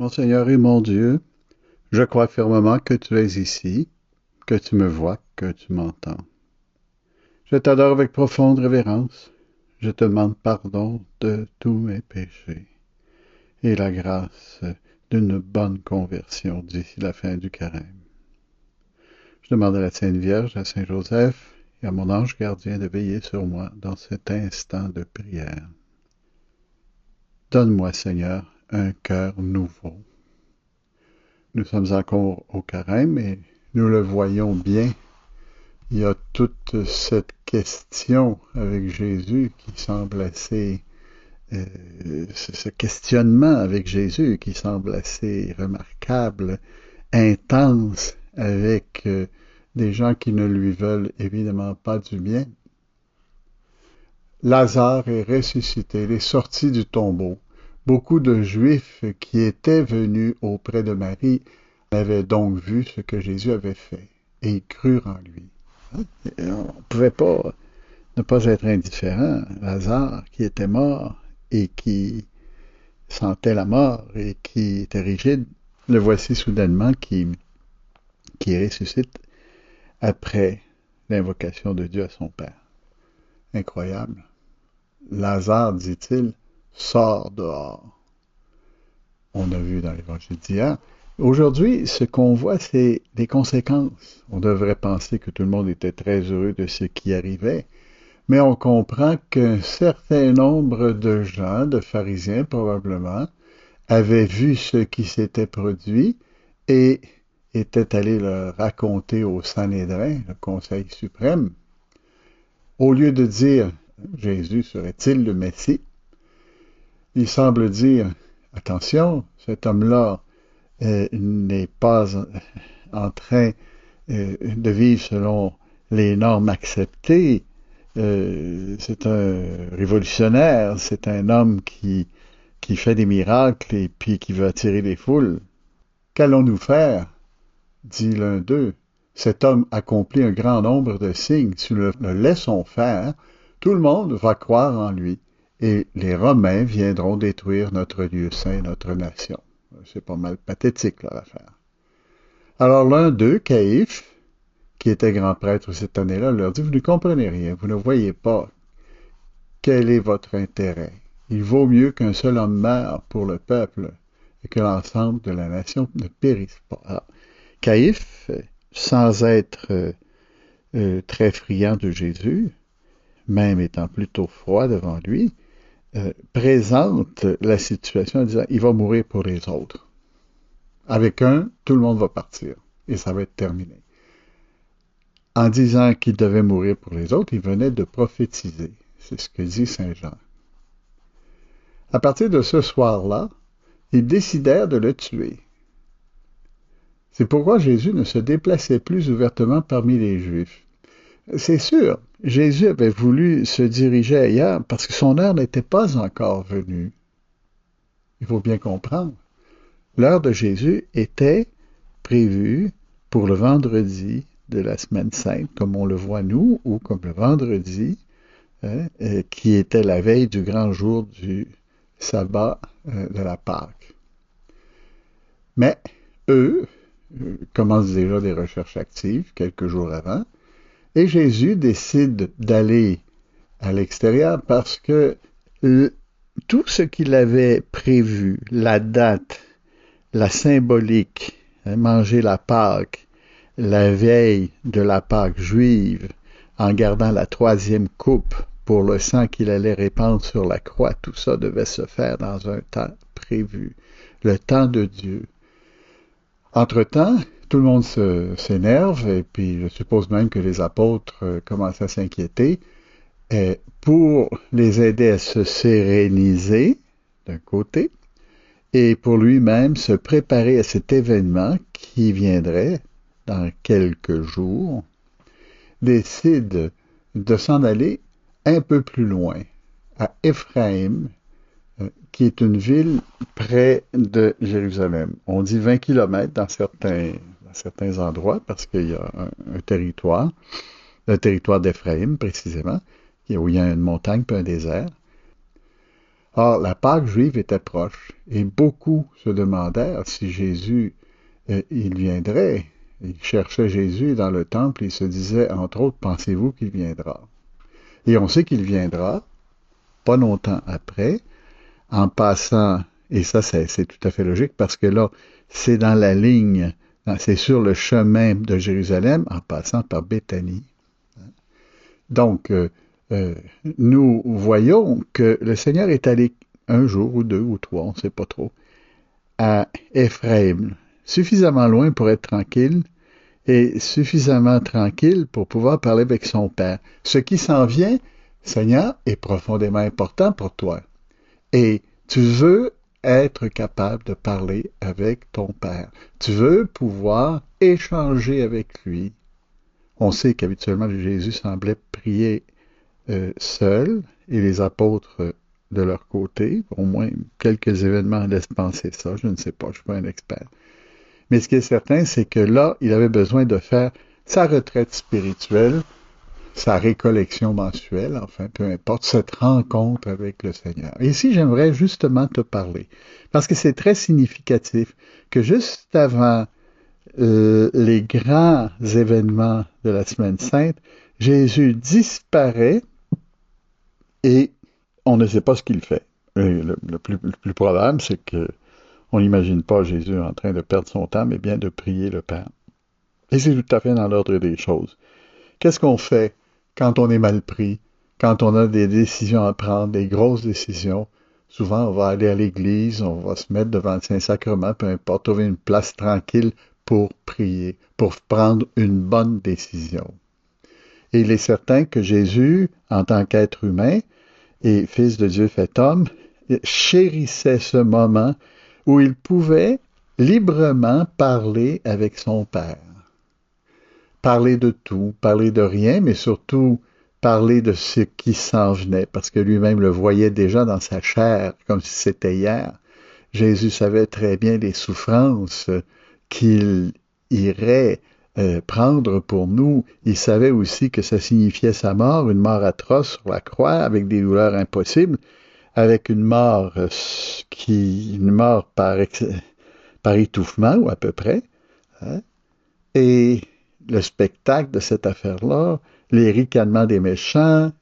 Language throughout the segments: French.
Mon Seigneur et mon Dieu, je crois fermement que tu es ici, que tu me vois, que tu m'entends. Je t'adore avec profonde révérence. Je te demande pardon de tous mes péchés et la grâce d'une bonne conversion d'ici la fin du carême. Je demande à la Sainte Vierge, à Saint Joseph et à mon ange gardien de veiller sur moi dans cet instant de prière. Donne-moi, Seigneur, un cœur nouveau. Nous sommes encore au carême et nous le voyons bien. Il y a toute cette question avec Jésus qui semble assez, ce questionnement avec Jésus qui semble assez remarquable, intense, avec des gens qui ne lui veulent évidemment pas du bien. Lazare est ressuscité, il est sorti du tombeau. Beaucoup de Juifs qui étaient venus auprès de Marie avaient donc vu ce que Jésus avait fait et ils crurent en lui. On ne pouvait pas ne pas être indifférent. Lazare, qui était mort et qui sentait la mort et qui était rigide, le voici soudainement qui ressuscite après l'invocation de Dieu à son Père. Incroyable. Lazare, dit-il, sort dehors. On a vu dans l'évangile d'hier. Aujourd'hui, ce qu'on voit, c'est les conséquences. On devrait penser que tout le monde était très heureux de ce qui arrivait, mais on comprend qu'un certain nombre de gens, de pharisiens probablement, avaient vu ce qui s'était produit et étaient allés le raconter au Sanhédrin, le Conseil suprême. Au lieu de dire Jésus serait-il le Messie, il semble dire attention, cet homme-là n'est pas en train de vivre selon les normes acceptées. C'est un révolutionnaire, c'est un homme qui fait des miracles et puis qui veut attirer les foules. Qu'allons-nous faire? Dit l'un d'eux. Cet homme accomplit un grand nombre de signes. Si nous le laissons faire, tout le monde va croire en lui et les Romains viendront détruire notre lieu saint, notre nation. C'est pas mal pathétique, là, l'affaire. Alors l'un d'eux, Caïphe, qui était grand prêtre cette année-là, leur dit, vous ne comprenez rien, vous ne voyez pas quel est votre intérêt. Il vaut mieux qu'un seul homme meure pour le peuple et que l'ensemble de la nation ne périsse pas. Alors, Caïphe, sans être très friand de Jésus, même étant plutôt froid devant lui, présente la situation en disant, il va mourir pour les autres. Avec un, tout le monde va partir et ça va être terminé. En disant qu'il devait mourir pour les autres, il venait de prophétiser. C'est ce que dit Saint Jean. À partir de ce soir-là, ils décidèrent de le tuer. C'est pourquoi Jésus ne se déplaçait plus ouvertement parmi les Juifs. C'est sûr, Jésus avait voulu se diriger ailleurs parce que son heure n'était pas encore venue. Il faut bien comprendre. L'heure de Jésus était prévue pour le vendredi de la semaine sainte, comme on le voit nous, ou comme le vendredi, qui était la veille du grand jour du sabbat de la Pâque. Mais eux commencent déjà des recherches actives quelques jours avant, et Jésus décide d'aller à l'extérieur parce que tout ce qu'il avait prévu, la date, la symbolique, manger la Pâque, la veille de la Pâque juive, en gardant la troisième coupe pour le sang qu'il allait répandre sur la croix, tout ça devait se faire dans un temps prévu, le temps de Dieu. Entre-temps, tout le monde s'énerve, et puis je suppose même que les apôtres commencent à s'inquiéter, pour les aider à se séréniser, d'un côté, et pour lui-même se préparer à cet événement qui viendrait dans quelques jours, décide de s'en aller un peu plus loin, à Éphraïm, qui est une ville près de Jérusalem. On dit 20 kilomètres dans certains endroits, parce qu'il y a un territoire, le territoire d'Éphraïm précisément, où il y a une montagne puis un désert. Or, la Pâque juive était proche, et beaucoup se demandèrent si Jésus, il viendrait. Ils cherchaient Jésus dans le temple, et ils se disaient, entre autres, pensez-vous qu'il viendra? Et on sait qu'il viendra, pas longtemps après, en passant, et ça c'est tout à fait logique, parce que là, c'est dans la ligne, c'est sur le chemin de Jérusalem, en passant par Béthanie. Donc, nous voyons que le Seigneur est allé un jour ou deux ou trois, on ne sait pas trop, à Éphraïm, suffisamment loin pour être tranquille et suffisamment tranquille pour pouvoir parler avec son Père. Ce qui s'en vient, Seigneur, est profondément important pour toi. Et tu veux être capable de parler avec ton Père. Tu veux pouvoir échanger avec lui. On sait qu'habituellement Jésus semblait prier seul et les apôtres de leur côté. Au moins, quelques événements laissent penser ça. Je ne sais pas, je ne suis pas un expert. Mais ce qui est certain, c'est que là, il avait besoin de faire sa retraite spirituelle, sa récollection mensuelle, enfin, peu importe, cette rencontre avec le Seigneur. Et ici, j'aimerais justement te parler, parce que c'est très significatif que juste avant les grands événements de la Semaine Sainte, Jésus disparaît et on ne sait pas ce qu'il fait. Le plus probable, c'est que on n'imagine pas Jésus en train de perdre son temps, mais bien de prier le Père. Et c'est tout à fait dans l'ordre des choses. Qu'est-ce qu'on fait quand on est mal pris, quand on a des décisions à prendre, des grosses décisions? Souvent, on va aller à l'église, on va se mettre devant le Saint-Sacrement, peu importe, trouver une place tranquille pour prier, pour prendre une bonne décision. Et il est certain que Jésus, en tant qu'être humain et Fils de Dieu fait homme, chérissait ce moment où il pouvait librement parler avec son Père. Parler de tout, parler de rien, mais surtout parler de ce qui s'en venait, parce que lui-même le voyait déjà dans sa chair, comme si c'était hier. Jésus savait très bien les souffrances qu'il irait prendre pour nous. Il savait aussi que ça signifiait sa mort, une mort atroce sur la croix, avec des douleurs impossibles, avec une mort par étouffement, ou à peu près. Hein? Et le spectacle de cette affaire-là, les ricanements des méchants,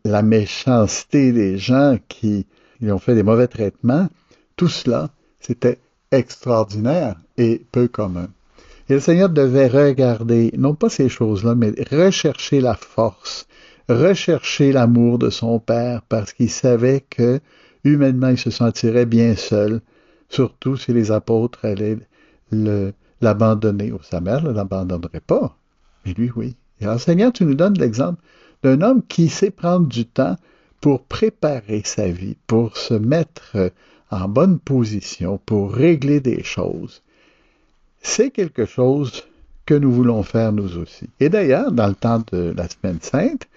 la méchanceté des gens qui lui ont fait des mauvais traitements, tout cela, c'était extraordinaire et peu commun. Et le Seigneur devait regarder, non pas ces choses-là, mais rechercher la force, rechercher l'amour de son Père, parce qu'il savait que, humainement, il se sentirait bien seul, surtout si les apôtres allaient l'abandonner. Sa mère ne l'abandonnerait pas, mais lui, oui. Et alors, Seigneur, tu nous donnes l'exemple d'un homme qui sait prendre du temps pour préparer sa vie, pour se mettre en bonne position, pour régler des choses. C'est quelque chose que nous voulons faire nous aussi. Et d'ailleurs, dans le temps de la Semaine Sainte,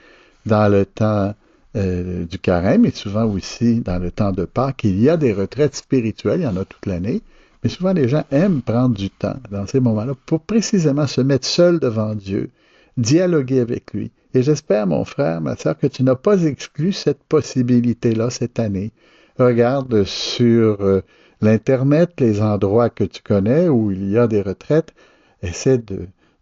dans le temps du Carême et souvent aussi dans le temps de Pâques, il y a des retraites spirituelles, il y en a toute l'année, mais souvent les gens aiment prendre du temps dans ces moments-là pour précisément se mettre seul devant Dieu, dialoguer avec lui. Et j'espère, mon frère, ma sœur, que tu n'as pas exclu cette possibilité-là cette année. Regarde sur l'Internet, les endroits que tu connais où il y a des retraites, essaie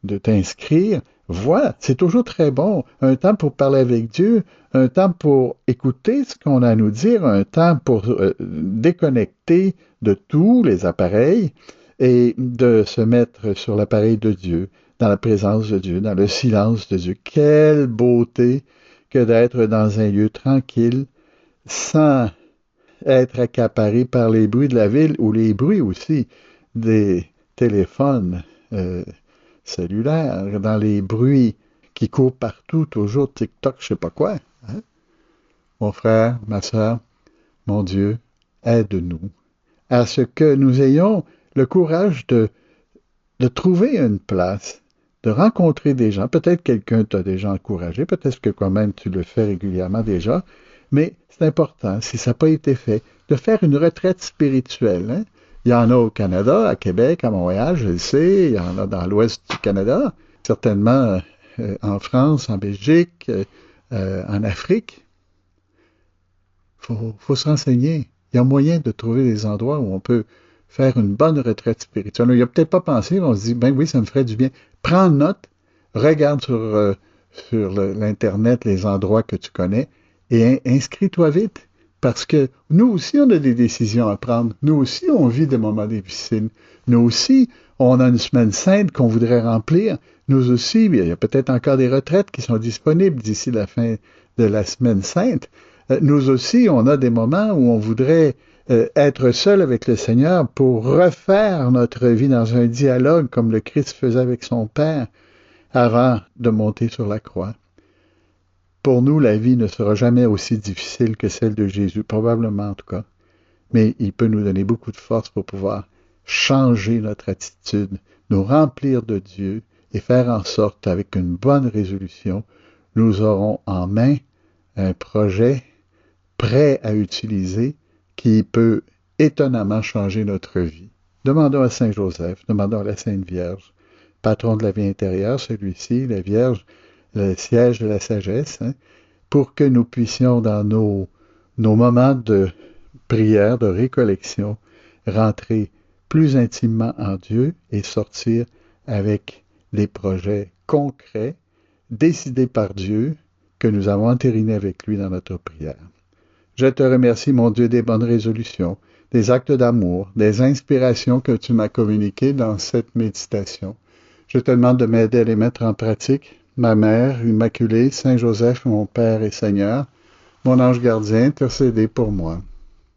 de t'inscrire. Vois, c'est toujours très bon. Un temps pour parler avec Dieu, un temps pour écouter ce qu'on a à nous dire, un temps pour déconnecter de tous les appareils et de se mettre sur l'appareil de Dieu, dans la présence de Dieu, dans le silence de Dieu. Quelle beauté que d'être dans un lieu tranquille, sans être accaparé par les bruits de la ville ou les bruits aussi des téléphones cellulaires, dans les bruits qui courent partout, toujours TikTok, je sais pas quoi. Hein? Mon frère, ma sœur, mon Dieu, aide-nous à ce que nous ayons le courage de trouver une place, de rencontrer des gens. Peut-être quelqu'un t'a déjà encouragé, peut-être que quand-même tu le fais régulièrement déjà, mais c'est important, si ça n'a pas été fait, de faire une retraite spirituelle. Hein? Il y en a au Canada, à Québec, à Montréal, je le sais, il y en a dans l'ouest du Canada, certainement en France, en Belgique, en Afrique. faut se renseigner. Il y a moyen de trouver des endroits où on peut faire une bonne retraite spirituelle. Il a peut-être pas pensé, on se dit, ben oui, ça me ferait du bien. Prends note, regarde sur l'Internet les endroits que tu connais et inscris-toi vite. Parce que nous aussi, on a des décisions à prendre. Nous aussi, on vit des moments difficiles. Nous aussi, on a une semaine sainte qu'on voudrait remplir. Nous aussi, il y a peut-être encore des retraites qui sont disponibles d'ici la fin de la semaine sainte. Nous aussi, on a des moments où on voudrait être seul avec le Seigneur pour refaire notre vie dans un dialogue comme le Christ faisait avec son Père avant de monter sur la croix. Pour nous, la vie ne sera jamais aussi difficile que celle de Jésus, probablement en tout cas, mais il peut nous donner beaucoup de force pour pouvoir changer notre attitude, nous remplir de Dieu et faire en sorte, avec une bonne résolution, nous aurons en main un projet prêt à utiliser qui peut étonnamment changer notre vie. Demandons à Saint Joseph, demandons à la Sainte Vierge, patron de la vie intérieure, celui-ci, la Vierge, le siège de la sagesse, pour que nous puissions dans nos moments de prière, de récollection, rentrer plus intimement en Dieu et sortir avec les projets concrets, décidés par Dieu, que nous avons entérinés avec lui dans notre prière. Je te remercie, mon Dieu, des bonnes résolutions, des actes d'amour, des inspirations que tu m'as communiquées dans cette méditation. Je te demande de m'aider à les mettre en pratique. Ma mère, Immaculée, Saint Joseph, mon Père et Seigneur, mon ange gardien, intercédez pour moi.